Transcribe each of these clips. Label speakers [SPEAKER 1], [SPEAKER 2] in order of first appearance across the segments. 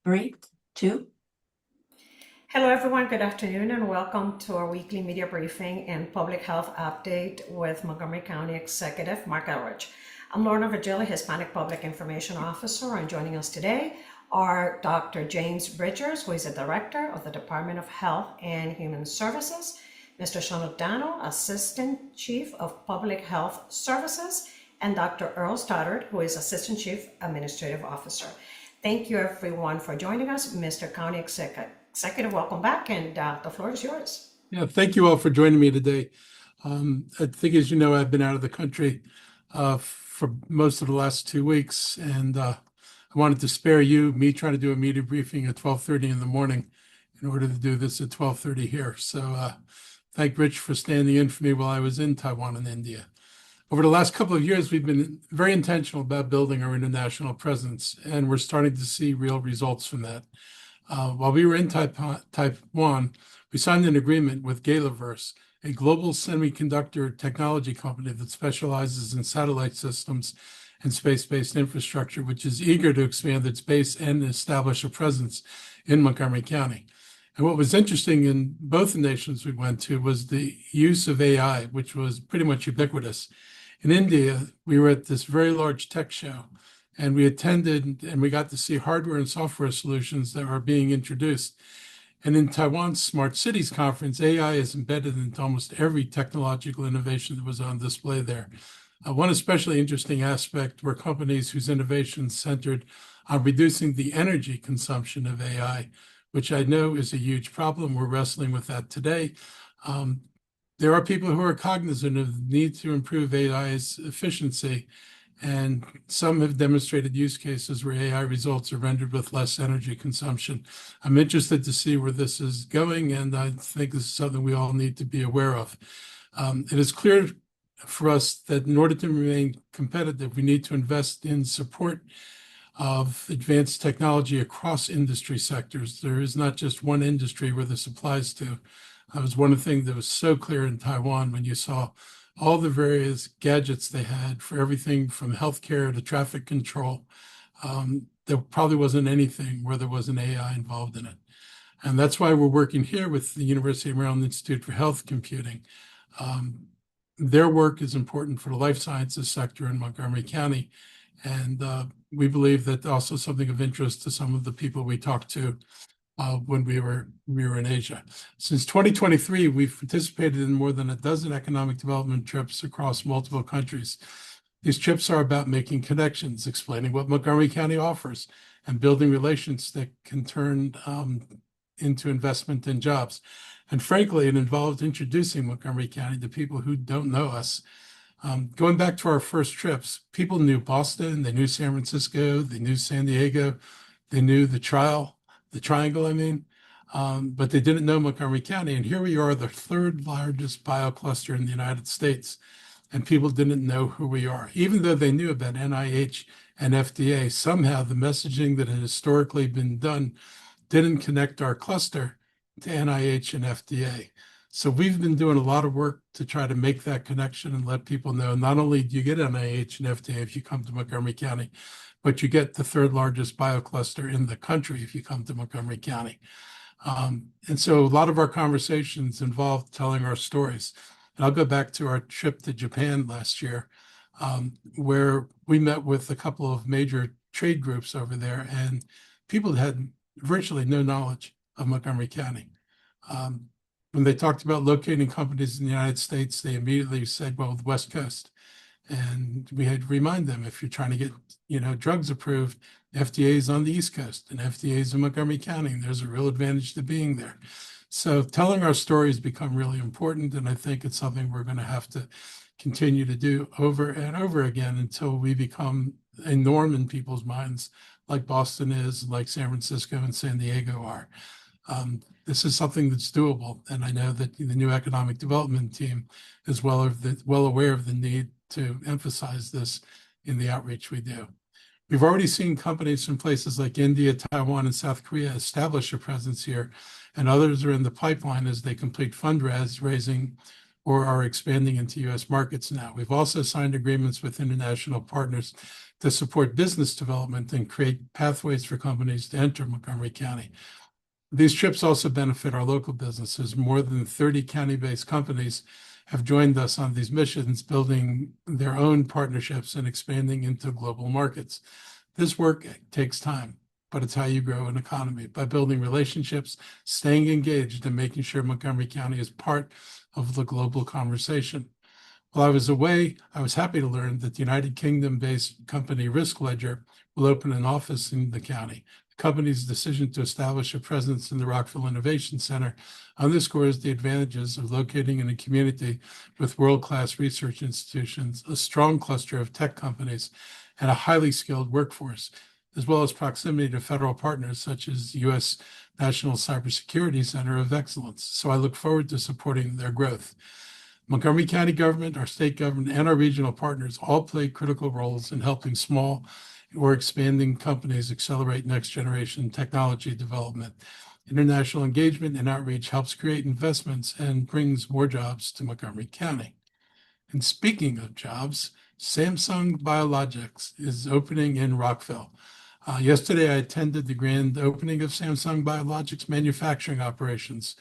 [SPEAKER 1] Three, two.
[SPEAKER 2] Hello, everyone. Good afternoon, and welcome to our weekly media briefing and public health update with Montgomery County Executive Marc Elrich. I'm Lorna Virgili, Hispanic Public Information Officer, and joining us today are Dr. James Bridgers, who is the Director of the Department of Health and Human Services, Mr. Sean O'Donnell, Assistant Chief of Public Health Services, and Dr. Earl Stoddard, who is Assistant Chief Administrative Officer. Thank you, everyone, for joining us. Mr. County Executive, welcome back, and the floor is yours.
[SPEAKER 3] Yeah, thank you all for joining me today. I think, as you know, I've been out of the country for most of the last 2 weeks, and I wanted to spare me trying to do a media briefing at 12:30 in the morning in order to do this at 12:30 here. So thank Rich for standing in for me while I was in Taiwan and India. Over the last couple of years, we've been very intentional about building our international presence, and we're starting to see real results from that. While we were in Taiwan, we signed an agreement with Galaverse, a global semiconductor technology company that specializes in satellite systems and space-based infrastructure, which is eager to expand its base and establish a presence in Montgomery County. And what was interesting in both the nations we went to was the use of AI, which was pretty much ubiquitous. In India, we were at this very large tech show, and we attended and we got to see hardware and software solutions that are being introduced. And in Taiwan's Smart Cities Conference, AI is embedded into almost every technological innovation that was on display there. One especially interesting aspect were companies whose innovations centered on reducing the energy consumption of AI, which I know is a huge problem. We're wrestling with that today. There are people who are cognizant of the need to improve AI's efficiency, and some have demonstrated use cases where AI results are rendered with less energy consumption. I'm interested to see where this is going, and I think this is something we all need to be aware of. It is clear for us that in order to remain competitive, we need to invest in support of advanced technology across industry sectors. There is not just one industry where this applies to. That was one of the things that was so clear in Taiwan when you saw all the various gadgets they had for everything from healthcare to traffic control. There probably wasn't anything where there wasn't AI involved in it. And that's why we're working here with the University of Maryland Institute for Health Computing. Their work is important for the life sciences sector in Montgomery County. And we believe that also something of interest to some of the people we talked to when we were in Asia. Since 2023, we've participated in more than a dozen economic development trips across multiple countries. These trips are about making connections, explaining what Montgomery County offers, and building relations that can turn into investment and jobs. And frankly, it involved introducing Montgomery County to people who don't know us. Going back to our first trips, people knew Boston, they knew San Francisco, they knew San Diego, they knew the triangle, but they didn't know Montgomery County. And here we are, the third largest biocluster in the United States, and people didn't know who we are. Even though they knew about NIH and FDA, somehow the messaging that had historically been done didn't connect our cluster to NIH and FDA. So we've been doing a lot of work to try to make that connection and let people know not only do you get NIH and FDA if you come to Montgomery County, but you get the third largest biocluster in the country if you come to Montgomery County. And so a lot of our conversations involved telling our stories. And I'll go back to our trip to Japan last year, where we met with a couple of major trade groups over there, and people had virtually no knowledge of Montgomery County. When they talked about locating companies in the United States, they immediately said, well, the West Coast. And we had to remind them, if you're trying to get, drugs approved, FDA is on the East Coast and FDA is in Montgomery County, and there's a real advantage to being there. So telling our stories become really important, and I think it's something we're going to have to continue to do over and over again until we become a norm in people's minds, like Boston is, like San Francisco and San Diego are. This is something that's doable, and I know that the new economic development team is well aware of the need to emphasize this in the outreach we do. We've already seen companies from places like India, Taiwan, and South Korea establish a presence here, and others are in the pipeline as they complete fundraising or are expanding into U.S. markets now. We've also signed agreements with international partners to support business development and create pathways for companies to enter Montgomery County. These trips also benefit our local businesses. More than 30 county-based companies have joined us on these missions, building their own partnerships and expanding into global markets. This work takes time, but it's how you grow an economy, by building relationships, staying engaged, and making sure Montgomery County is part of the global conversation. While I was away, I was happy to learn that the United Kingdom-based company Risk Ledger will open an office in the county. The company's decision to establish a presence in the Rockville Innovation Center underscores the advantages of locating in a community with world-class research institutions, a strong cluster of tech companies, and a highly skilled workforce, as well as proximity to federal partners such as the U.S. National Cybersecurity Center of Excellence. So I look forward to supporting their growth. Montgomery County government, our state government, and our regional partners all play critical roles in helping small or expanding companies accelerate next-generation technology development. International engagement and outreach helps create investments and brings more jobs to Montgomery County. And speaking of jobs, Samsung Biologics is opening in Rockville. Yesterday, I attended the grand opening of Samsung Biologics manufacturing operations.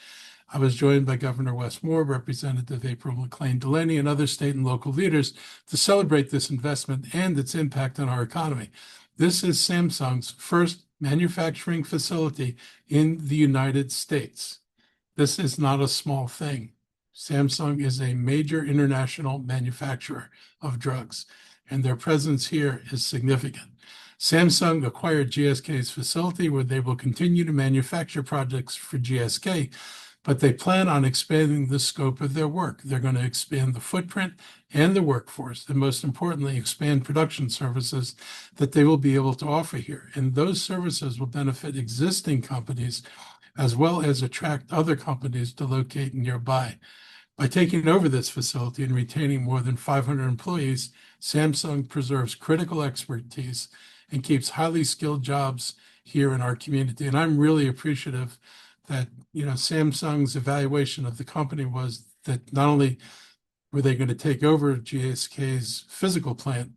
[SPEAKER 3] I was joined by Governor Wes Moore, Representative April McLean Delaney, and other state and local leaders to celebrate this investment and its impact on our economy. This is Samsung's first manufacturing facility in the United States. This is not a small thing. Samsung is a major international manufacturer of drugs, and their presence here is significant. Samsung acquired GSK's facility where they will continue to manufacture products for GSK, but they plan on expanding the scope of their work. They're going to expand the footprint and the workforce, and most importantly, expand production services that they will be able to offer here. And those services will benefit existing companies as well as attract other companies to locate nearby. By taking over this facility and retaining more than 500 employees, Samsung preserves critical expertise and keeps highly skilled jobs here in our community. And I'm really appreciative that, Samsung's evaluation of the company was that not only were they going to take over GSK's physical plant,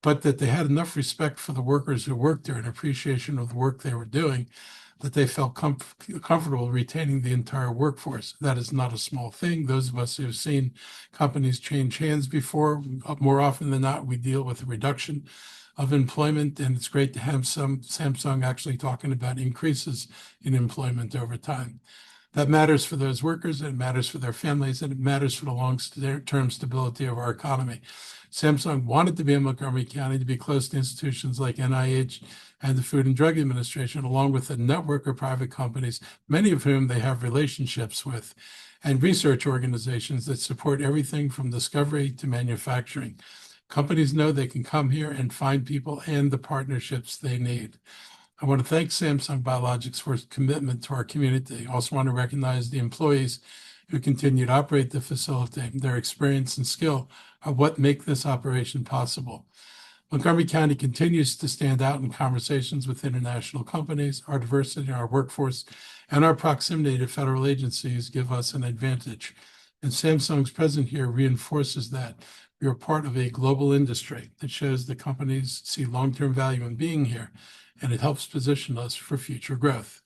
[SPEAKER 3] but that they had enough respect for the workers who worked there and appreciation of the work they were doing, that they felt comfortable retaining the entire workforce. That is not a small thing. Those of us who have seen companies change hands before, more often than not, we deal with a reduction of employment, and it's great to have some Samsung actually talking about increases in employment over time. That matters for those workers, and it matters for their families, and it matters for the long-term stability of our economy. Samsung wanted to be in Montgomery County to be close to institutions like NIH and the Food and Drug Administration, along with a network of private companies, many of whom they have relationships with, and research organizations that support everything from discovery to manufacturing. Companies know they can come here and find people and the partnerships they need. I want to thank Samsung Biologics for its commitment to our community. I also want to recognize the employees who continue to operate the facility. Their experience and skill are what make this operation possible. Montgomery County continues to stand out in conversations with international companies. Our diversity in our workforce and our proximity to federal agencies give us an advantage. And Samsung's presence here reinforces that. We are part of a global industry that shows that companies see long-term value in being here, and it helps position us for future growth.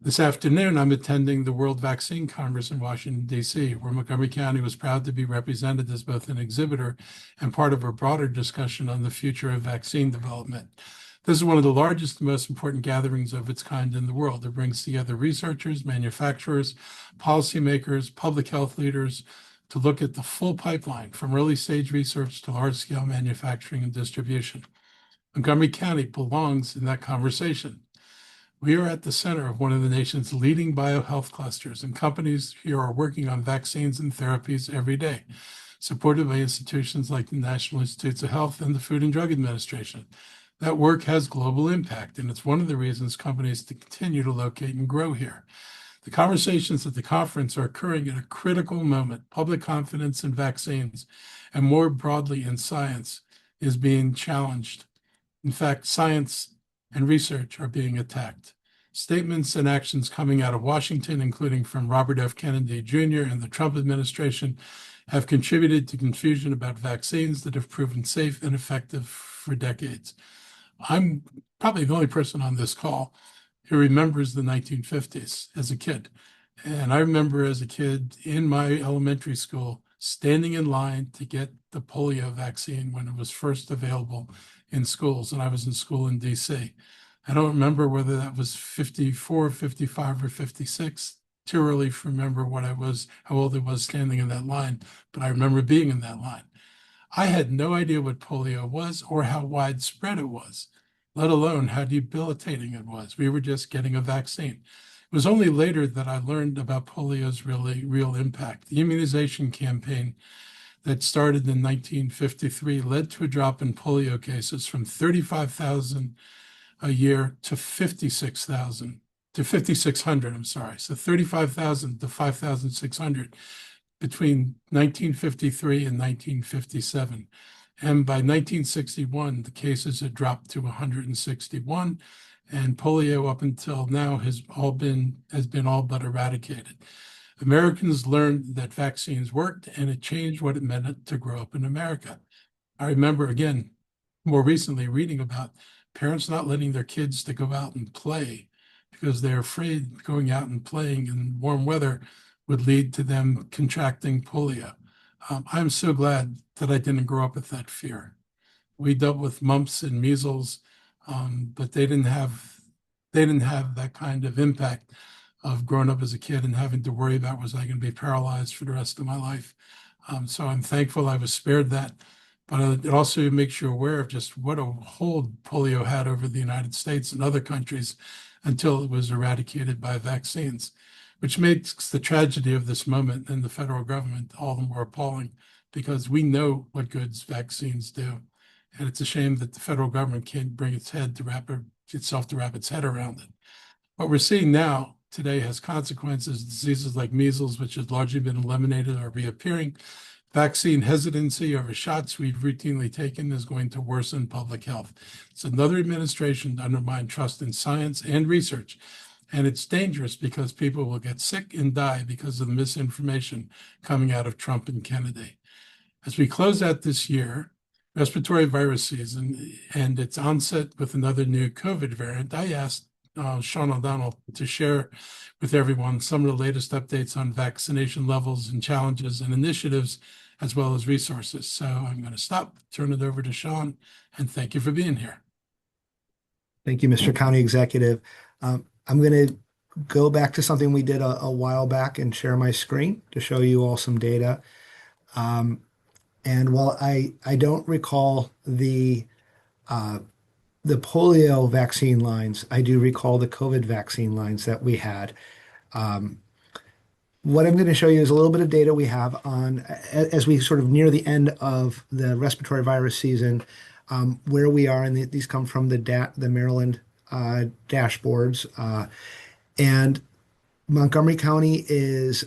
[SPEAKER 3] This afternoon, I'm attending the World Vaccine Congress in Washington, D.C., where Montgomery County was proud to be represented as both an exhibitor and part of a broader discussion on the future of vaccine development. This is one of the largest and most important gatherings of its kind in the world. It brings together researchers, manufacturers, policymakers, public health leaders to look at the full pipeline from early stage research to large-scale manufacturing and distribution. Montgomery County belongs in that conversation. We are at the center of one of the nation's leading biohealth clusters, and companies here are working on vaccines and therapies every day, supported by institutions like the National Institutes of Health and the Food and Drug Administration. That work has global impact, and it's one of the reasons companies continue to locate and grow here. The conversations at the conference are occurring at a critical moment. Public confidence in vaccines, and more broadly in science, is being challenged. In fact, science and research are being attacked. Statements and actions coming out of Washington, including from Robert F. Kennedy Jr. and the Trump administration, have contributed to confusion about vaccines that have proven safe and effective for decades. I'm probably the only person on this call who remembers the 1950s as a kid. And I remember as a kid in my elementary school standing in line to get the polio vaccine when it was first available in schools. And I was in school in DC. I don't remember whether that was 54, 55, or 56. Too early to remember what I was, how old I was standing in that line, but I remember being in that line. I had no idea what polio was or how widespread it was, let alone how debilitating it was. We were just getting a vaccine. It was only later that I learned about polio's really real impact. The immunization campaign that started in 1953 led to a drop in polio cases from 35,000 a year to 56,000 to 5,600, I'm sorry. So 35,000 to 5,600 between 1953 and 1957. And by 1961, the cases had dropped to 161, and polio up until now has been all but eradicated. Americans learned that vaccines worked, and it changed what it meant to grow up in America. I remember, again, more recently reading about parents not letting their kids to go out and play because they're afraid going out and playing in warm weather would lead to them contracting polio. I'm so glad that I didn't grow up with that fear. We dealt with mumps and measles, but they didn't have that kind of impact of growing up as a kid and having to worry about was I going to be paralyzed for the rest of my life. So I'm thankful I was spared that. But it also makes you aware of just what a hold polio had over the United States and other countries until it was eradicated by vaccines, which makes the tragedy of this moment in the federal government all the more appalling because we know what good vaccines do. And it's a shame that the federal government can't bring itself to wrap its head around it. What we're seeing now today has consequences. Diseases like measles, which has largely been eliminated, are reappearing. Vaccine hesitancy over shots we've routinely taken is going to worsen public health. It's another administration to undermine trust in science and research. And it's dangerous because people will get sick and die because of the misinformation coming out of Trump and Kennedy. As we close out this year, respiratory virus season, and its onset with another new COVID variant, I asked Sean O'Donnell to share with everyone some of the latest updates on vaccination levels and challenges and initiatives, as well as resources. So I'm going to stop, turn it over to Sean, and thank you for being here.
[SPEAKER 1] Thank you, Mr. County Executive. I'm going to go back to something we did a while back and share my screen to show you all some data. And while I don't recall the polio vaccine lines, I do recall the COVID vaccine lines that we had. What I'm going to show you is a little bit of data we have on as we sort of near the end of the respiratory virus season, where we are, and these come from the Maryland dashboards. And Montgomery County is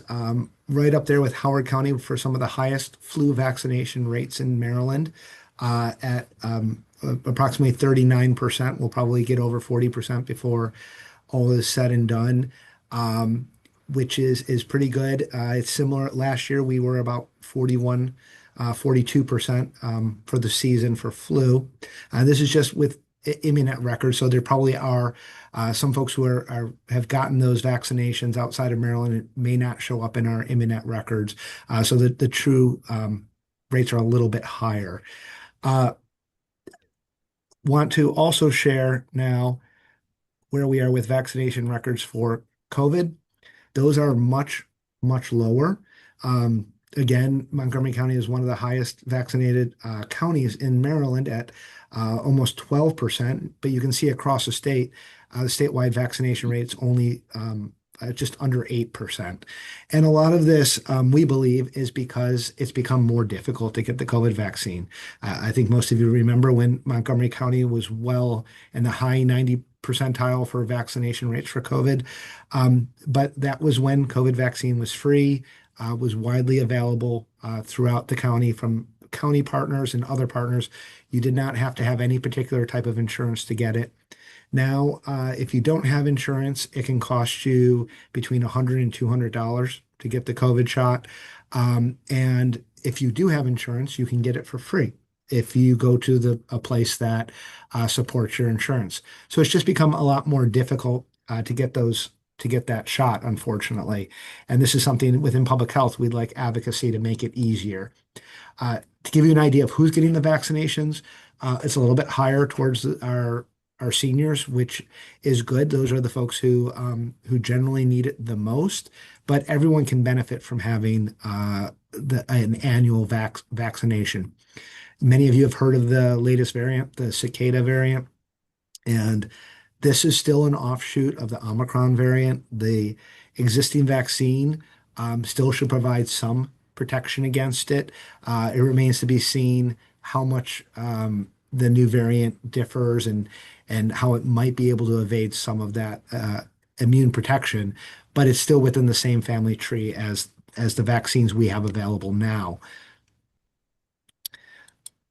[SPEAKER 1] right up there with Howard County for some of the highest flu vaccination rates in Maryland at approximately 39%. We'll probably get over 40% before all is said and done, which is pretty good. It's similar. Last year, we were about 42% for the season for flu. This is just with Immunet records. So there probably are some folks who have gotten those vaccinations outside of Maryland. It may not show up in our Immunet records. So the true rates are a little bit higher. Want to also share now where we are with vaccination records for COVID. Those are much, much lower. Again, Montgomery County is one of the highest vaccinated counties in Maryland at almost 12%, but you can see across the state, the statewide vaccination rate's only just under 8%. And a lot of this, we believe, is because it's become more difficult to get the COVID vaccine. I think most of you remember when Montgomery County was well in the high 90 percentile for vaccination rates for COVID. But that was when COVID vaccine was free, was widely available throughout the county from county partners and other partners. You did not have to have any particular type of insurance to get it. Now, if you don't have insurance, it can cost you between $100 and $200 to get the COVID shot. And if you do have insurance, you can get it for free. if you go to a place that supports your insurance. So it's just become a lot more difficult to get that shot, unfortunately. And this is something within public health we'd like advocacy to make it easier. To give you an idea of who's getting the vaccinations, it's a little bit higher towards our seniors, which is good. Those are the folks who generally need it the most. But everyone can benefit from having an annual vaccination. Many of you have heard of the latest variant, the cicada variant, and this is still an offshoot of the Omicron variant. The existing vaccine still should provide some protection against it. It remains to be seen how much the new variant differs and how it might be able to evade some of that immune protection, but it's still within the same family tree as the vaccines we have available now.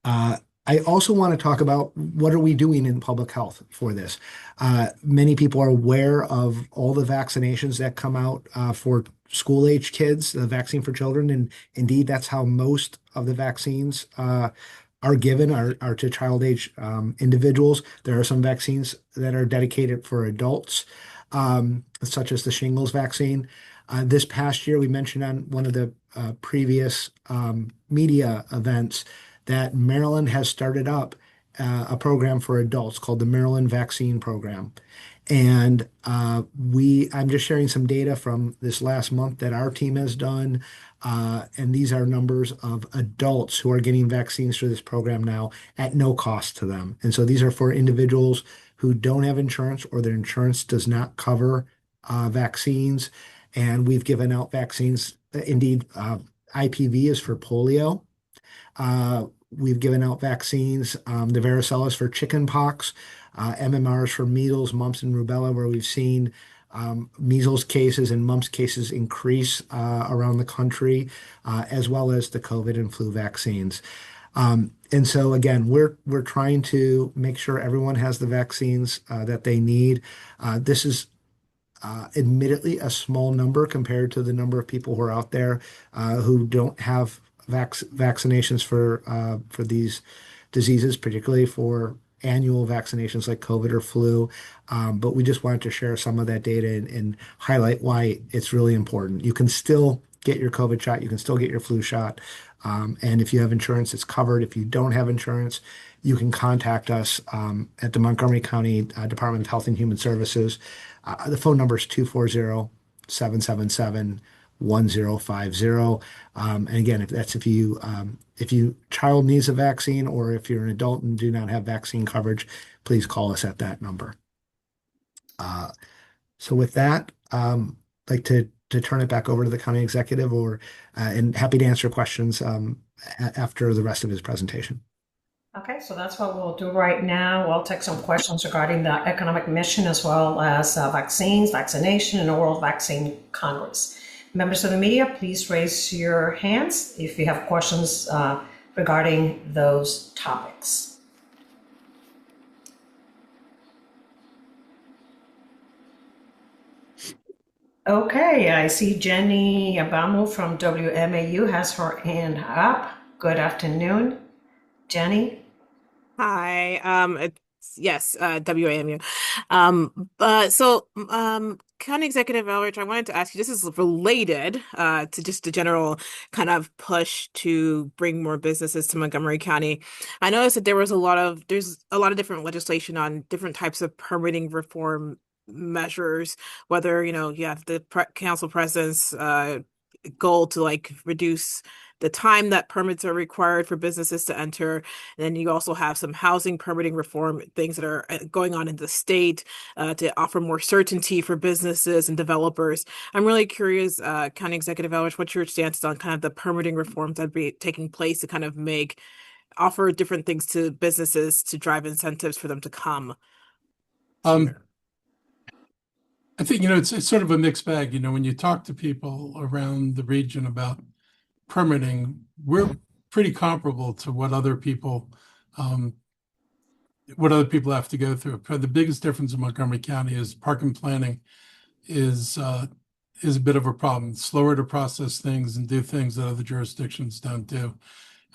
[SPEAKER 1] Uh, I also want to talk about what are we doing in public health for this. Many people are aware of all the vaccinations that come out for school-age kids, the vaccine for children, and indeed that's how most of the vaccines are given are to child-age individuals. There are some vaccines that are dedicated for adults, such as the shingles vaccine. This past year, we mentioned on one of the previous media events that Maryland has started up a program for adults called the Maryland Vaccine Program. And I'm just sharing some data from this last month that our team has done. And these are numbers of adults who are getting vaccines through this program now at no cost to them. And so these are for individuals who don't have insurance or their insurance does not cover vaccines. And we've given out vaccines. Indeed, IPV is for polio. We've given out vaccines, the varicella is for chicken pox, MMRs for measles, mumps, and rubella, where we've seen measles cases and mumps cases increase around the country, as well as the COVID and flu vaccines. And so again, we're trying to make sure everyone has the vaccines that they need. This is admittedly a small number compared to the number of people who are out there who don't have vaccinations for these diseases, particularly for annual vaccinations like COVID or flu. But we just wanted to share some of that data and highlight why it's really important. You can still get your COVID shot, you can still get your flu shot. And if you have insurance, it's covered. If you don't have insurance, you can contact us at the Montgomery County Department of Health and Human Services. The phone number is 240-777-1050. And again, if you child needs a vaccine or if you're an adult and do not have vaccine coverage, please call us at that number. So with that, I'd like to turn it back over to the county executive and happy to answer questions after the rest of his presentation.
[SPEAKER 2] Okay, so that's what we'll do right now. We'll take some questions regarding the economic mission as well as vaccines, vaccination, and the World Vaccine Congress. Members of the media, please raise your hands if you have questions regarding those topics. Okay, I see Jenny Abamu from WMAU has her hand up. Good afternoon, Jenny.
[SPEAKER 4] Hi, it's yes, WAMU. County Executive Elrich, I wanted to ask you, this is related to just the general kind of push to bring more businesses to Montgomery County. I noticed that there's a lot of different legislation on different types of permitting reform measures, whether, you have the council president's goal to like reduce the time that permits are required for businesses to enter. And then you also have some housing permitting reform things that are going on in the state to offer more certainty for businesses and developers. I'm really curious, County Executive Elrich, what's your stance on kind of the permitting reforms that be taking place to kind of offer different things to businesses to drive incentives for them to come
[SPEAKER 3] Um,
[SPEAKER 4] here?
[SPEAKER 3] I think, it's sort of a mixed bag. When you talk to people around the region about permitting, we're pretty comparable to um, what other people have to go through. Probably the biggest difference in Montgomery County is parking planning is a bit of a problem. It's slower to process things and do things that other jurisdictions don't do.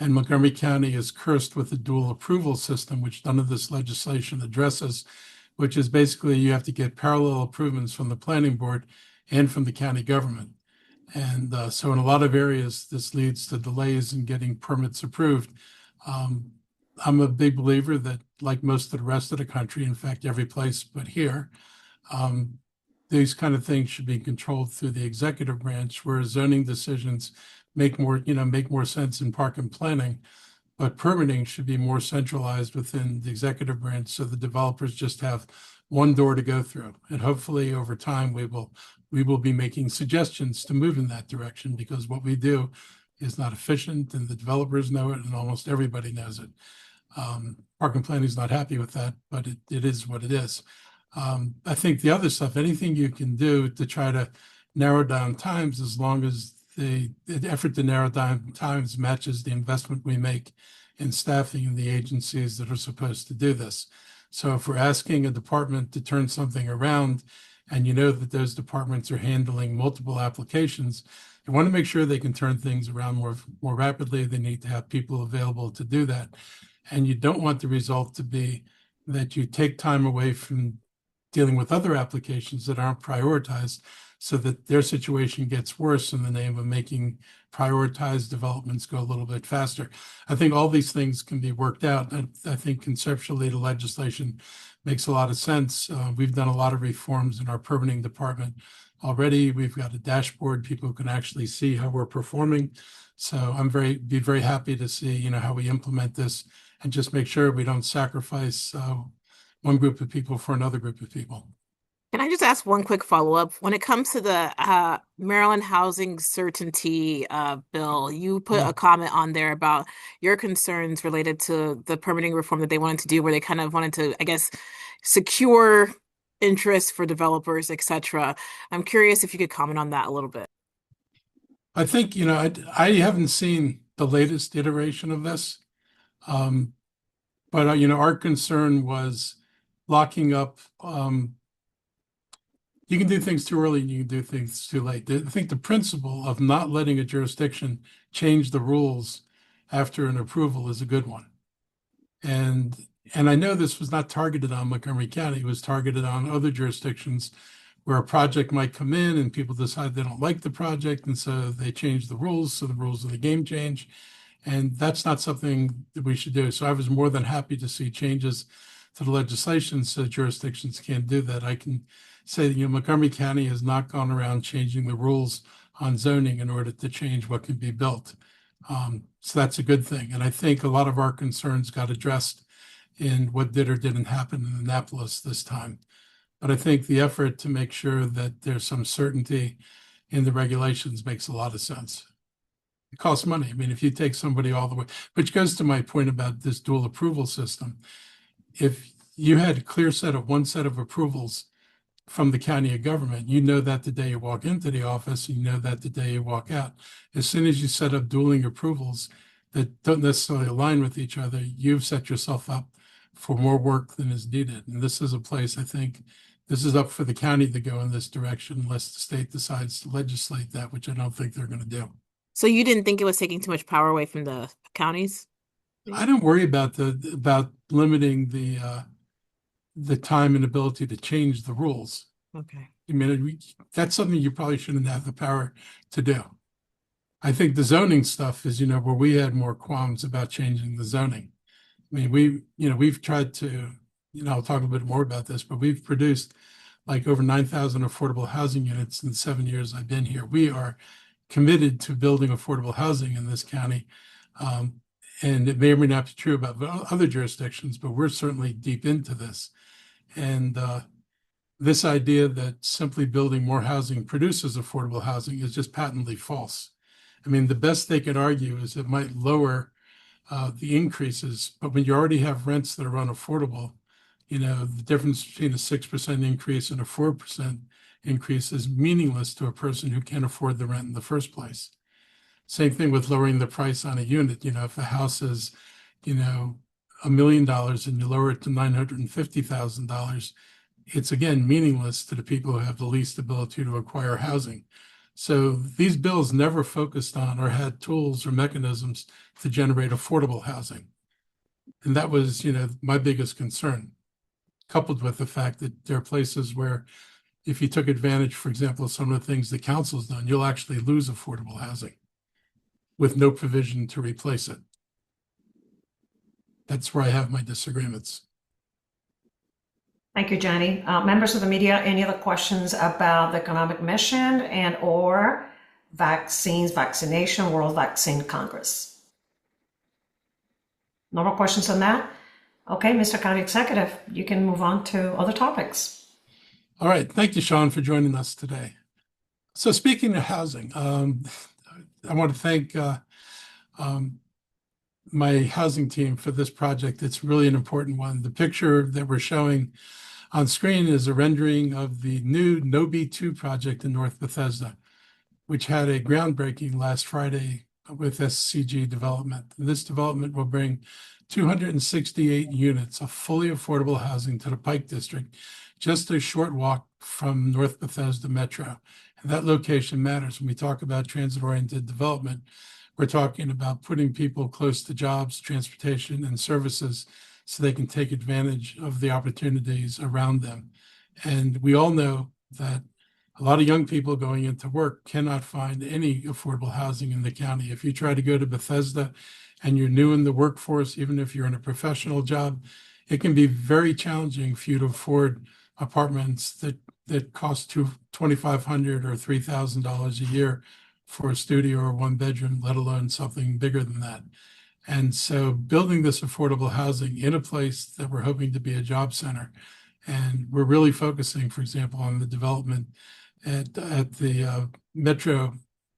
[SPEAKER 3] And Montgomery County is cursed with a dual approval system, which none of this legislation addresses, which is basically you have to get parallel approvals from the planning board and from the county government. And so in a lot of areas, this leads to delays in getting permits approved. Um, I'm a big believer that, like most of the rest of the country, in fact, every place but here, um, these kind of things should be controlled through the executive branch, where zoning decisions make more sense in park and planning, but permitting should be more centralized within the executive branch, so the developers just have one door to go through. And hopefully over time, we will be making suggestions to move in that direction, because what we do is not efficient, and the developers know it, and almost everybody knows it. Park and planning is not happy with that, but it is what it is. I think the other stuff, anything you can do to try to narrow down times, as long as the effort to narrow down times matches the investment we make in staffing in the agencies that are supposed to do this. So if we're asking a department to turn something around, and you know that those departments are handling multiple applications, you want to make sure they can turn things around more rapidly. They need to have people available to do that. And you don't want the result to be that you take time away from dealing with other applications that aren't prioritized, so that their situation gets worse in the name of making prioritized developments go a little bit faster. I think all these things can be worked out. I think conceptually the legislation makes a lot of sense. We've done a lot of reforms in our permitting department already. We've got a dashboard. People can actually see how we're performing. So be very happy to see, how we implement this, and just make sure we don't sacrifice one group of people for another group of people.
[SPEAKER 4] Can I just ask one quick follow-up? When it comes to the Maryland Housing Certainty bill, you put
[SPEAKER 3] Yeah.
[SPEAKER 4] a comment on there about your concerns related to the permitting reform that they wanted to do, where they kind of wanted to, I guess, secure interest for developers, etc. I'm curious if you could comment on that a little bit.
[SPEAKER 3] I think, I haven't seen the latest iteration of this. But, our concern was locking up. You can do things too early and you can do things too late. I think the principle of not letting a jurisdiction change the rules after an approval is a good one. And I know this was not targeted on Montgomery County. It was targeted on other jurisdictions where a project might come in and people decide they don't like the project, and so they change the rules, so the rules of the game change. And that's not something that we should do. So I was more than happy to see changes to the legislation so jurisdictions can't do that. I can say that, Montgomery County has not gone around changing the rules on zoning in order to change what can be built. So that's a good thing. And I think a lot of our concerns got addressed in what did or didn't happen in Annapolis this time. But I think the effort to make sure that there's some certainty in the regulations makes a lot of sense. It costs money. I mean, if you take somebody all the way, which goes to my point about this dual approval system. If you had a clear one set of approvals from the county government, you know that the day you walk into the office, you know that the day you walk out. As soon as you set up dueling approvals that don't necessarily align with each other, you've set yourself up for more work than is needed. And this is a place, I think, this is up for the county to go in this direction unless the state decides to legislate that, which I don't think they're going to do.
[SPEAKER 4] So you didn't think it was taking too much power away from the counties?
[SPEAKER 3] I don't worry about limiting the time and ability to change the rules.
[SPEAKER 4] Okay.
[SPEAKER 3] I mean, that's something you probably shouldn't have the power to do. I think the zoning stuff is, where we had more qualms about changing the zoning. I mean, we've tried to, I'll talk a bit more about this, but we've produced like over 9,000 affordable housing units in the 7 years I've been here. We are committed to building affordable housing in this county. And it may or may not be true about other jurisdictions, but we're certainly deep into this. And this idea that simply building more housing produces affordable housing is just patently false. I mean, the best they could argue is it might lower the increases, but when you already have rents that are unaffordable, the difference between a 6% increase and a 4% increase is meaningless to a person who can't afford the rent in the first place. Same thing with lowering the price on a unit. If a house is, $1 million and you lower it to $950,000, it's again meaningless to the people who have the least ability to acquire housing. So these bills never focused on or had tools or mechanisms to generate affordable housing. And that was, my biggest concern, coupled with the fact that there are places where if you took advantage, for example, of some of the things the council's done, you'll actually lose affordable housing with no provision to replace it. That's where I have my disagreements.
[SPEAKER 2] Thank you, Johnny. Members of the media, any other questions about the economic mission and or vaccines, vaccination, World Vaccine Congress? No more questions on that? Okay, Mr. County Executive, you can move on to other topics.
[SPEAKER 3] All right. Thank you, Sean, for joining us today. So speaking of housing, I want to thank my housing team for this project. It's really an important one. The picture that we're showing on screen is a rendering of the new No B2 project in North Bethesda, which had a groundbreaking last Friday with SCG development. This development will bring 268 units of fully affordable housing to the Pike District, just a short walk from North Bethesda Metro. And that location matters. When we talk about transit-oriented development, we're talking about putting people close to jobs, transportation, and services so they can take advantage of the opportunities around them. And we all know that a lot of young people going into work cannot find any affordable housing in the county. If you try to go to Bethesda and you're new in the workforce, even if you're in a professional job, it can be very challenging for you to afford apartments that cost $2,500 or $3,000 a year for a studio or one bedroom, let alone something bigger than that. And so building this affordable housing in a place that we're hoping to be a job center, and we're really focusing, for example, on the development at the Metro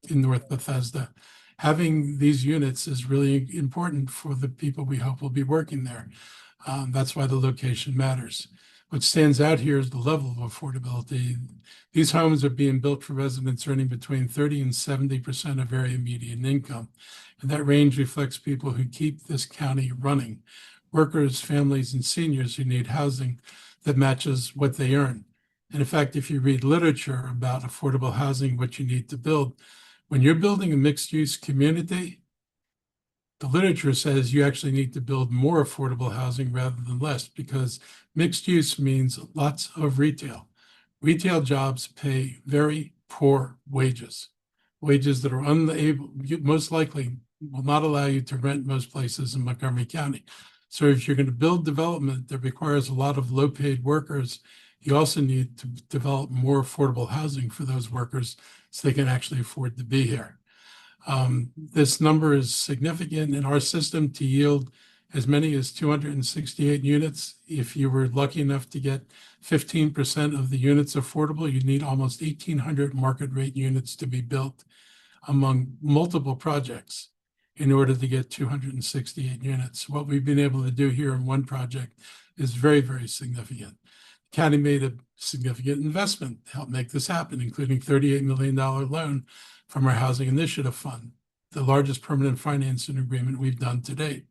[SPEAKER 3] in North Bethesda. Having these units is really important for the people we hope will be working there. That's why the location matters. What stands out here is the level of affordability. These homes are being built for residents earning between 30 and 70% of area median income. And that range reflects people who keep this county running, workers, families, and seniors who need housing that matches what they earn. And in fact, if you read literature about affordable housing, what you need to build, when you're building a mixed-use community, the literature says you actually need to build more affordable housing rather than less, because mixed use means lots of retail. Retail jobs pay very poor wages, wages that are unable, most likely will not allow you to rent most places in Montgomery County. So if you're going to build development that requires a lot of low-paid workers, you also need to develop more affordable housing for those workers so they can actually afford to be here. This number is significant in our system to yield as many as 268 units. If you were lucky enough to get 15% of the units affordable, you need almost 1,800 market rate units to be built among multiple projects in order to get 268 units. What we've been able to do here in one project is very, very significant. The county made a significant investment to help make this happen, including $38 million loan from our Housing Initiative Fund, the largest permanent financing agreement we've done to date.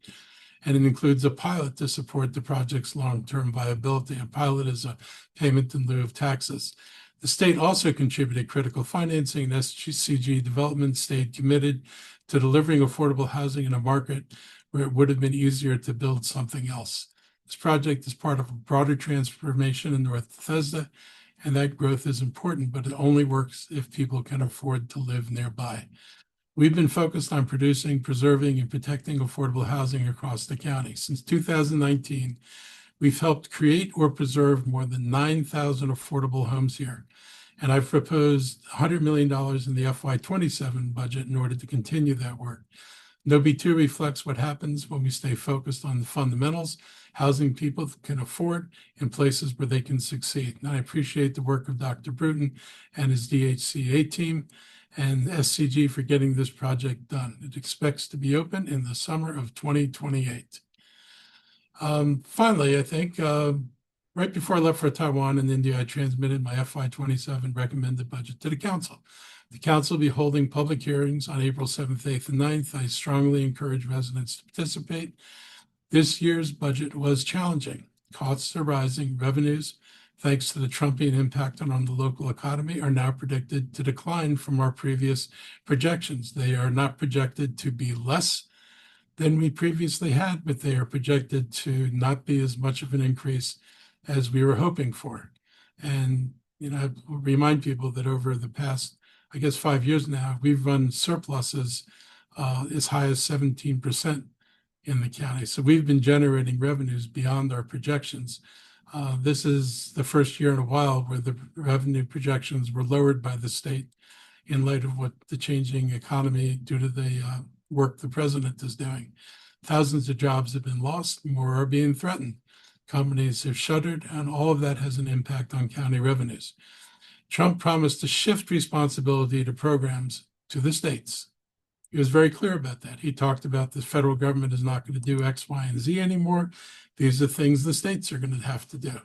[SPEAKER 3] And it includes a pilot to support the project's long-term viability. A pilot is a payment in lieu of taxes. The state also contributed critical financing, and SCG Development stayed committed to delivering affordable housing in a market where it would have been easier to build something else. This project is part of a broader transformation in North Bethesda, and that growth is important, but it only works if people can afford to live nearby. We've been focused on producing, preserving, and protecting affordable housing across the county. Since 2019, we've helped create or preserve more than 9,000 affordable homes here. And I've proposed $100 million in the FY27 budget in order to continue that work. No B2 reflects what happens when we stay focused on the fundamentals, housing people can afford in places where they can succeed. And I appreciate the work of Dr. Bruton and his DHCA team and SCG for getting this project done. It expects to be open in the summer of 2028. Finally, I think right before I left for Taiwan and India, I transmitted my FY27 recommended budget to the council. The council will be holding public hearings on April 7th, 8th, and 9th. I strongly encourage residents to participate. This year's budget was challenging. Costs are rising, revenues thanks to the Trumpian impact on the local economy, are now predicted to decline from our previous projections. They are not projected to be less than we previously had, but they are projected to not be as much of an increase as we were hoping for. And, I remind people that over the past, I guess, 5 years now, we've run surpluses as high as 17% in the county. So we've been generating revenues beyond our projections. This is the first year in a while where the revenue projections were lowered by the state in light of what the changing economy due to the work the president is doing. Thousands of jobs have been lost, more are being threatened. Companies have shuttered, and all of that has an impact on county revenues. Trump promised to shift responsibility to programs to the states. He was very clear about that. He talked about the federal government is not going to do X, Y, and Z anymore. These are things the states are going to have to do.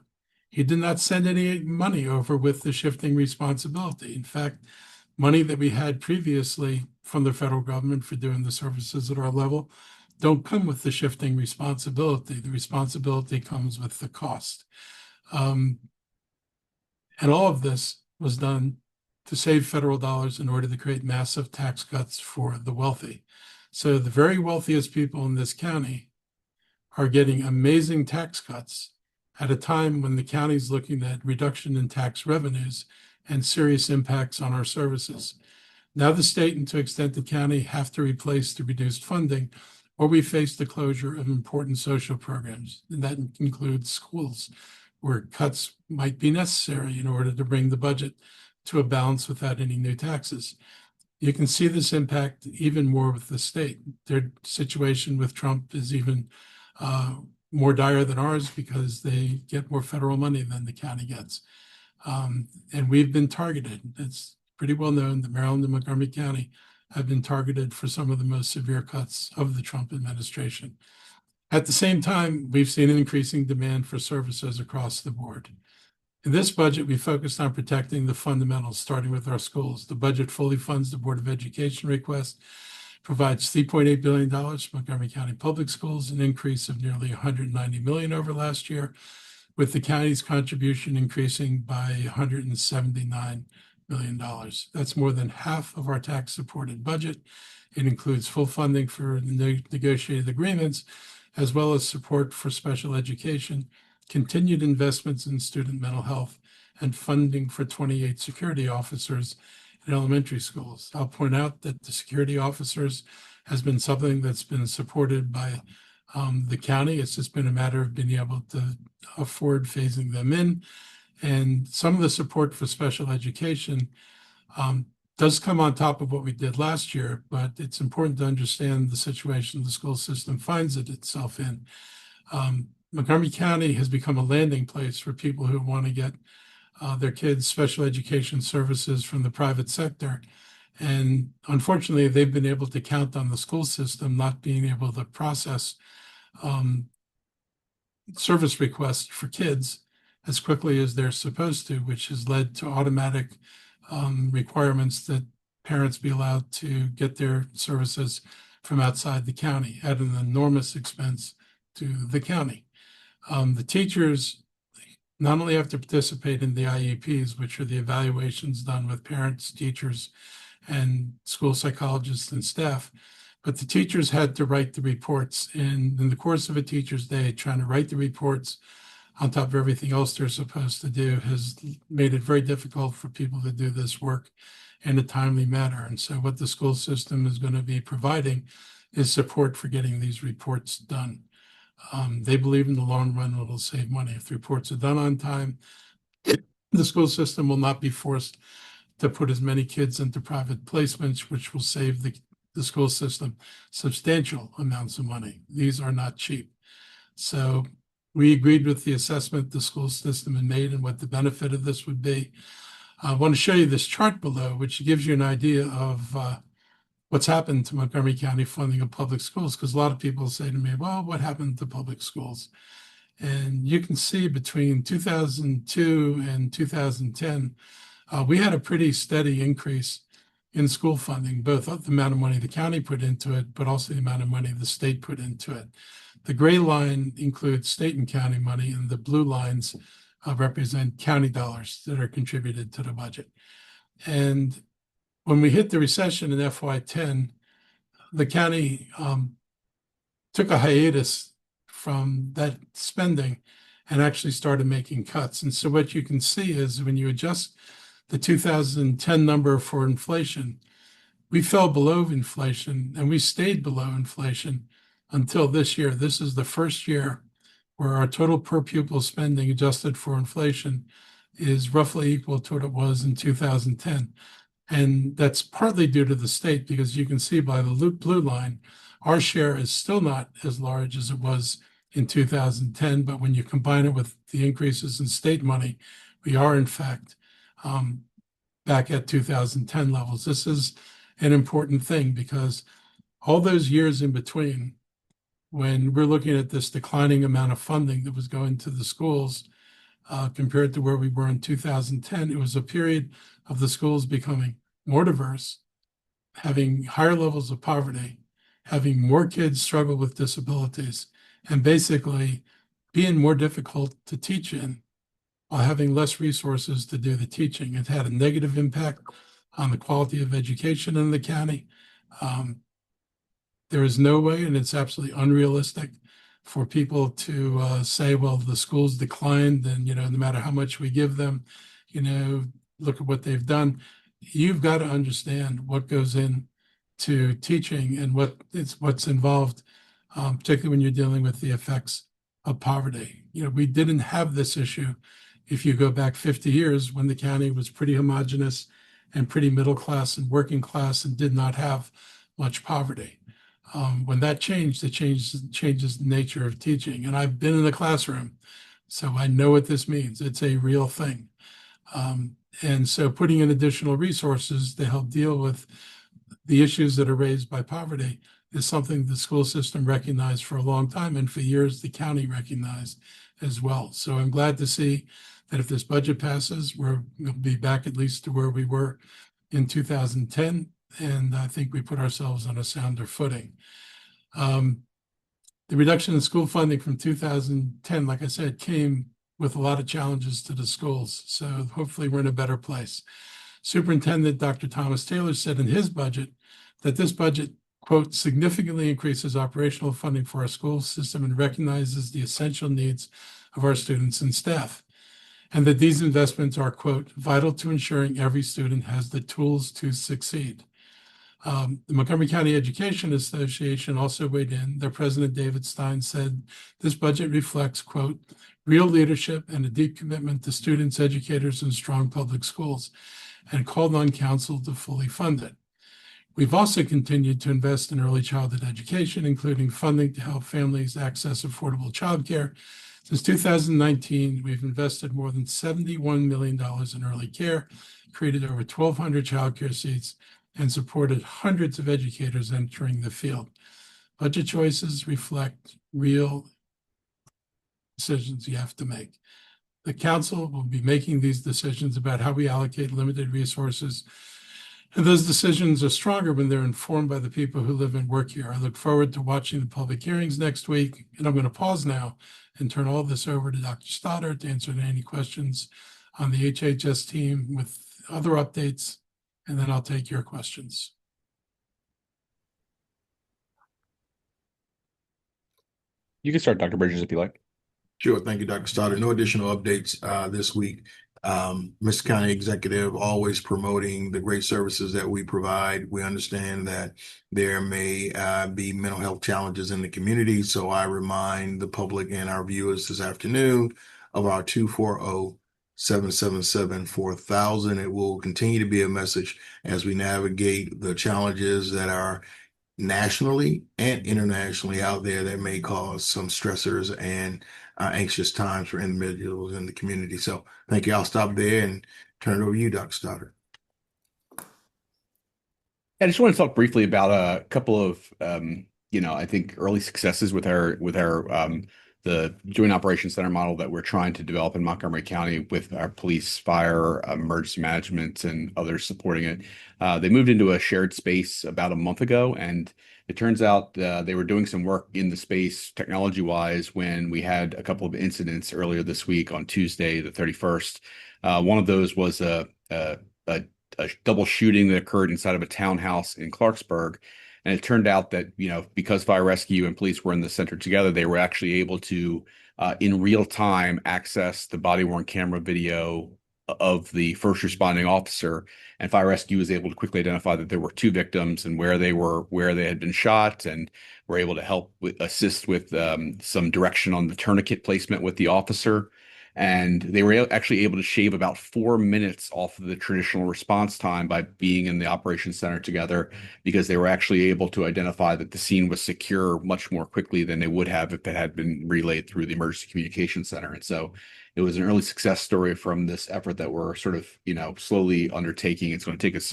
[SPEAKER 3] He did not send any money over with the shifting responsibility. In fact, money that we had previously from the federal government for doing the services at our level don't come with the shifting responsibility. The responsibility comes with the cost. And all of this was done to save federal dollars in order to create massive tax cuts for the wealthy. So the very wealthiest people in this county are getting amazing tax cuts at a time when the county is looking at reduction in tax revenues and serious impacts on our services. Now the state and to extent the county have to replace the reduced funding, or we face the closure of important social programs. And that includes schools, where cuts might be necessary in order to bring the budget to a balance without any new taxes. You can see this impact even more with the state. Their situation with Trump is even more dire than ours because they get more federal money than the county gets. And we've been targeted. It's pretty well known that Maryland and Montgomery County have been targeted for some of the most severe cuts of the Trump administration. At the same time, we've seen an increasing demand for services across the board. In this budget, we focused on protecting the fundamentals, starting with our schools. The budget fully funds the Board of Education request, provides $3.8 billion for Montgomery County Public Schools, an increase of nearly $190 million over last year, with the county's contribution increasing by $179 million. That's more than half of our tax-supported budget. It includes full funding for negotiated agreements, as well as support for special education, continued investments in student mental health, and funding for 28 security officers in elementary schools. I'll point out that the security officers has been something that's been supported by the county. It's just been a matter of being able to afford phasing them in. And some of the support for special education does come on top of what we did last year, but it's important to understand the situation the school system finds itself in. Montgomery County has become a landing place for people who want to get their kids special education services from the private sector. And unfortunately, they've been able to count on the school system not being able to process service requests for kids as quickly as they're supposed to, which has led to automatic requirements that parents be allowed to get their services from outside the county at an enormous expense to the county. The teachers not only have to participate in the IEPs, which are the evaluations done with parents, teachers, and school psychologists and staff, but the teachers had to write the reports. And in the course of a teacher's day, trying to write the reports on top of everything else they're supposed to do has made it very difficult for people to do this work in a timely manner. And so what the school system is going to be providing is support for getting these reports done. They believe in the long run it'll save money. If the reports are done on time, the school system will not be forced to put as many kids into private placements, which will save the school system substantial amounts of money. These are not cheap. So we agreed with the assessment the school system had made and what the benefit of this would be. I want to show you this chart below, which gives you an idea of what's happened to Montgomery County funding of public schools, because a lot of people say to me, well, what happened to public schools? And you can see between 2002 and 2010, we had a pretty steady increase in school funding, both the amount of money the county put into it, but also the amount of money the state put into it. The gray line includes state and county money, and the blue lines represent county dollars that are contributed to the budget. And when we hit the recession in FY10, the county took a hiatus from that spending and actually started making cuts. And so what you can see is when you adjust the 2010 number for inflation, we fell below inflation and we stayed below inflation until this year. This is the first year where our total per pupil spending adjusted for inflation is roughly equal to what it was in 2010. And that's partly due to the state, because you can see by the blue line, our share is still not as large as it was in 2010. But when you combine it with the increases in state money, we are in fact back at 2010 levels. This is an important thing because all those years in between, when we're looking at this declining amount of funding that was going to the schools compared to where we were in 2010, it was a period of the schools becoming more diverse, having higher levels of poverty, having more kids struggle with disabilities, and basically being more difficult to teach in while having less resources to do the teaching. It had a negative impact on the quality of education in the county. There is no way, and it's absolutely unrealistic for people to say, well, the schools declined and, no matter how much we give them, look at what they've done. You've got to understand what goes into teaching and what's involved, particularly when you're dealing with the effects of poverty. We didn't have this issue if you go back 50 years when the county was pretty homogenous and pretty middle class and working class and did not have much poverty. When that changed, it changes the nature of teaching. And I've been in the classroom, so I know what this means. It's a real thing. And so putting in additional resources to help deal with the issues that are raised by poverty is something the school system recognized for a long time, and for years the county recognized as well. So I'm glad to see that if this budget passes, we'll be back at least to where we were in 2010. And I think we put ourselves on a sounder footing. The reduction in school funding from 2010, like I said, came with a lot of challenges to the schools. So hopefully we're in a better place. Superintendent Dr. Thomas Taylor said in his budget that this budget, quote, significantly increases operational funding for our school system and recognizes the essential needs of our students and staff, and that these investments are, quote, vital to ensuring every student has the tools to succeed. The Montgomery County Education Association also weighed in. Their president, David Stein, said this budget reflects, quote, real leadership and a deep commitment to students, educators, and strong public schools, and called on council to fully fund it. We've also continued to invest in early childhood education, including funding to help families access affordable childcare. Since 2019, we've invested more than $71 million in early care, created over 1,200 childcare seats, and supported hundreds of educators entering the field. Budget choices reflect real decisions you have to make. The council will be making these decisions about how we allocate limited resources, and those decisions are stronger when they're informed by the people who live and work here. I look forward to watching the public hearings next week, and I'm going to pause now and turn all this over to Dr. Stoddard to answer any questions on the HHS team with other updates, and then I'll take your questions.
[SPEAKER 5] You can start, Dr. Bridges, if you like.
[SPEAKER 6] Sure. Thank you, Dr. Stoddard. No additional updates this week. Mr. County Executive always promoting the great services that we provide. We understand that there may be mental health challenges in the community. So I remind the public and our viewers this afternoon of our 240-777-4000. It will continue to be a message as we navigate the challenges that are nationally and internationally out there that may cause some stressors and anxious times for individuals in the community. So thank you. I'll stop there and turn it over to you, Dr. Stoddard.
[SPEAKER 5] I just want to talk briefly about a couple of, I think early successes with our the joint operations center model that we're trying to develop in Montgomery County with our police, fire, emergency management, and others supporting it. They moved into a shared space about a month ago, and it turns out they were doing some work in the space technology-wise when we had a couple of incidents earlier this week on Tuesday, the 31st. One of those was a, a double shooting that occurred inside of a townhouse in Clarksburg. And it turned out that, because fire rescue and police were in the center together, they were actually able to, in real time, access the body worn camera video of the first responding officer. And fire rescue was able to quickly identify that there were two victims and where they had been shot, and were able to assist with some direction on the tourniquet placement with the officer. And they were actually able to shave about 4 minutes off of the traditional response time by being in the operations center together, because they were actually able to identify that the scene was secure much more quickly than they would have if it had been relayed through the emergency communication center. And so it was an early success story from this effort that we're sort of, slowly undertaking. It's going to take us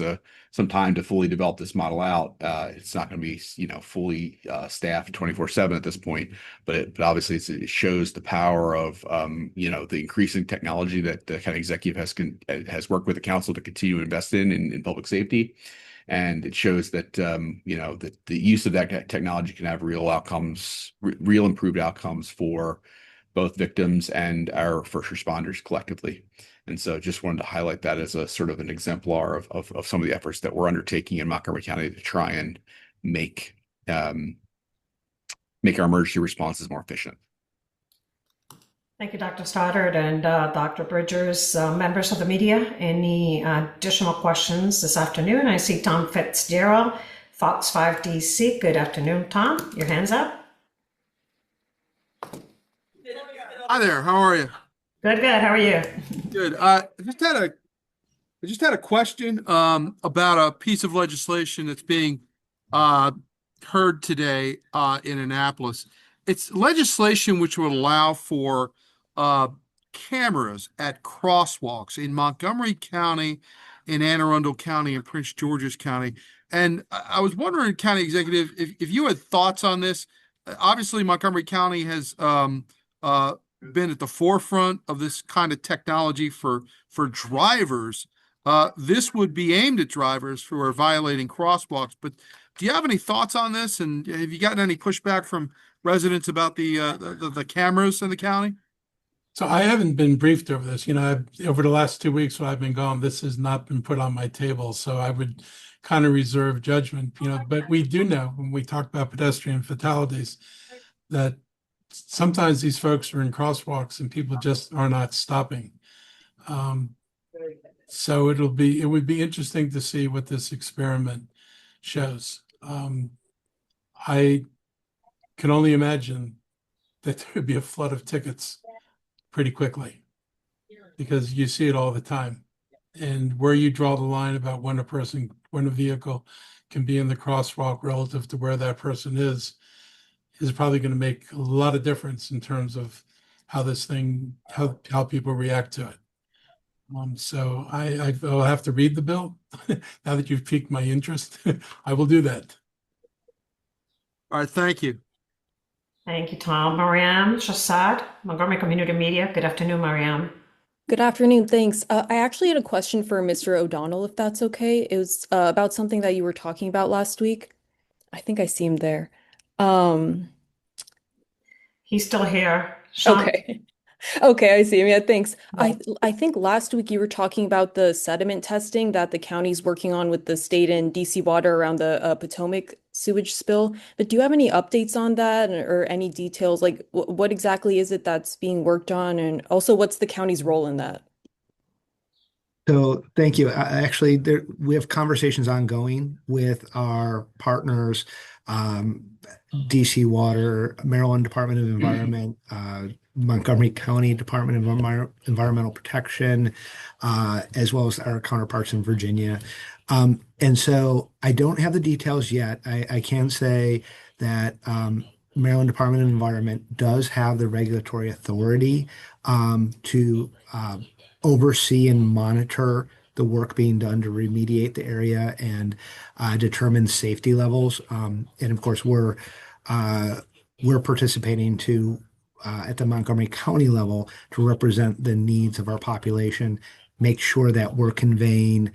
[SPEAKER 5] some time to fully develop this model out. It's not going to be, fully staffed 24/7 at this point, but obviously it shows the power of, the increasing technology that the county executive has worked with the council to continue to invest in public safety. And it shows that, that the use of that technology can have real outcomes, real improved outcomes for both victims and our first responders collectively. And so just wanted to highlight that as a sort of an exemplar of some of the efforts that we're undertaking in Montgomery County to try and make our emergency responses more efficient.
[SPEAKER 2] Thank you, Dr. Stoddard and Dr. Bridgers. Members of the media, any additional questions this afternoon? I see Tom Fitzgerald, Fox 5 DC. Good afternoon, Tom. Your hand's up.
[SPEAKER 7] Hi there. How are you?
[SPEAKER 2] Good, good. How are you?
[SPEAKER 7] Good. I just had a question about a piece of legislation that's being heard today in Annapolis. It's legislation which would allow for cameras at crosswalks in Montgomery County, in Anne Arundel County, and Prince George's County. And I was wondering, County Executive, if you had thoughts on this. Obviously, Montgomery County has been at the forefront of this kind of technology for drivers. This would be aimed at drivers who are violating crosswalks. But do you have any thoughts on this? And have you gotten any pushback from residents about the cameras in the county?
[SPEAKER 3] So I haven't been briefed over this. Over the last 2 weeks while I've been gone, this has not been put on my table. So I would kind of reserve judgment, but we do know when we talk about pedestrian fatalities that sometimes these folks are in crosswalks and people just are not stopping. So it would be interesting to see what this experiment shows. I can only imagine that there would be a flood of tickets pretty quickly, because you see it all the time. And where you draw the line about when a vehicle can be in the crosswalk relative to where that person is probably going to make a lot of difference in terms of how how people react to it. So I will have to read the bill. Now that you've piqued my interest, I will do that.
[SPEAKER 7] All right, thank you.
[SPEAKER 2] Thank you, Tom. Mariam Shassad, Montgomery Community Media. Good afternoon, Mariam.
[SPEAKER 8] Good afternoon, thanks. I actually had a question for Mr. O'Donnell, if that's okay. It was about something that you were talking about last week. I think I see him there.
[SPEAKER 2] He's still here. Sean?
[SPEAKER 8] Okay. Okay, I see him. Yeah, thanks. I think last week you were talking about the sediment testing that the county's working on with the state and DC Water around the Potomac sewage spill. But do you have any updates on that, or any details? Like what exactly is it that's being worked on? And also, what's the county's role in that?
[SPEAKER 1] So thank you. Actually, we have conversations ongoing with our partners, DC Water, Maryland Department of Environment, Montgomery County Department of Environmental Protection, as well as our counterparts in Virginia. And so I don't have the details yet. I can say that Maryland Department of Environment does have the regulatory authority to oversee and monitor the work being done to remediate the area and determine safety levels. And of course, we're participating to at the Montgomery County level to represent the needs of our population, make sure that we're conveying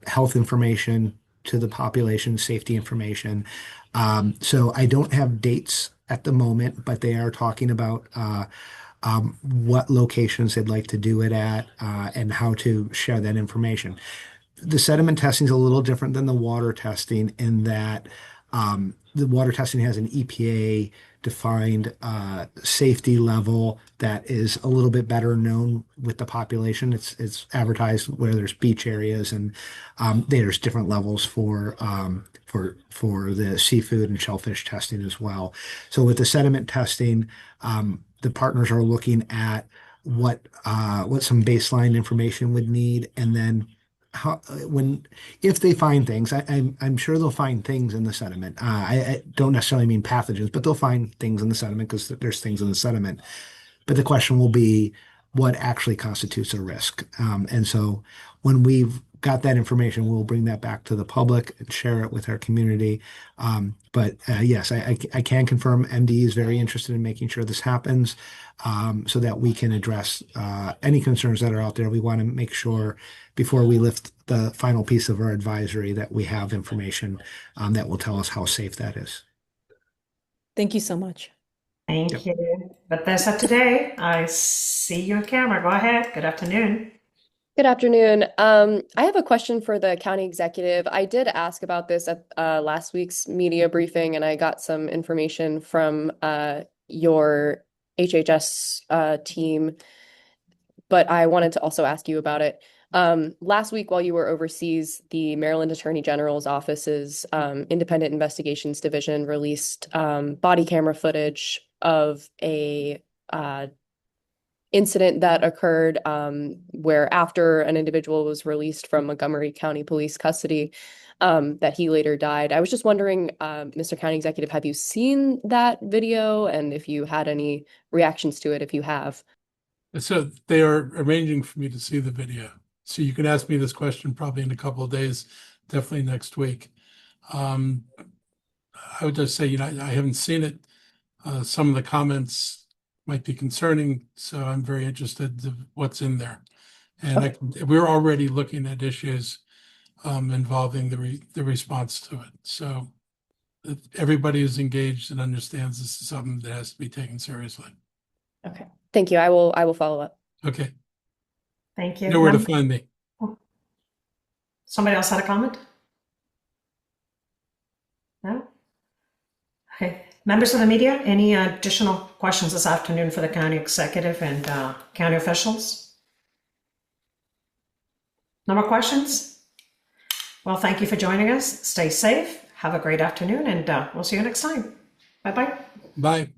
[SPEAKER 1] health information to the population, safety information. So I don't have dates at the moment, but they are talking about what locations they'd like to do it at and how to share that information. The sediment testing is a little different than the water testing in that the water testing has an EPA defined safety level that is a little bit better known with the population. It's advertised where there's beach areas and there's different levels for the seafood and shellfish testing as well. So with the sediment testing, the partners are looking at what some baseline information would need, and then how when if they find things, I'm sure they'll find things in the sediment. I don't necessarily mean pathogens, but they'll find things in the sediment because there's things in the sediment. But the question will be what actually constitutes a risk. And so when we've got that information, we'll bring that back to the public and share it with our community. But yes, I can confirm MD is very interested in making sure this happens so that we can address any concerns that are out there. We want to make sure before we lift the final piece of our advisory that we have information that will tell us how safe that is.
[SPEAKER 8] Thank you so much.
[SPEAKER 2] Thank you. But that's up today. I see you on camera. Go ahead. Good afternoon.
[SPEAKER 9] Good afternoon. I have a question for the county executive. I did ask about this at last week's media briefing, and I got some information from your HHS team, but I wanted to also ask you about it. Last week, while you were overseas, the Maryland Attorney General's office's Independent Investigations Division released body camera footage of a incident that occurred where after an individual was released from Montgomery County Police custody, that he later died. I was just wondering, Mr. County Executive, have you seen that video? And if you had any reactions to it, if you have.
[SPEAKER 3] So they are arranging for me to see the video. So you can ask me this question probably in a couple of days, definitely next week. I would just say, I haven't seen it. Some of the comments might be concerning, so I'm very interested in what's in there. And we're already looking at issues involving the response to it. So everybody is engaged and understands this is something that has to be taken seriously.
[SPEAKER 9] Okay. Thank you. I will follow up.
[SPEAKER 3] Okay.
[SPEAKER 2] Thank you.
[SPEAKER 3] You know where to find me.
[SPEAKER 2] Somebody else had a comment? No? Okay. Members of the media, any additional questions this afternoon for the county executive and county officials? No more questions? Well, thank you for joining us. Stay safe. Have a great afternoon, and we'll see you next time. Bye-bye.
[SPEAKER 3] Bye.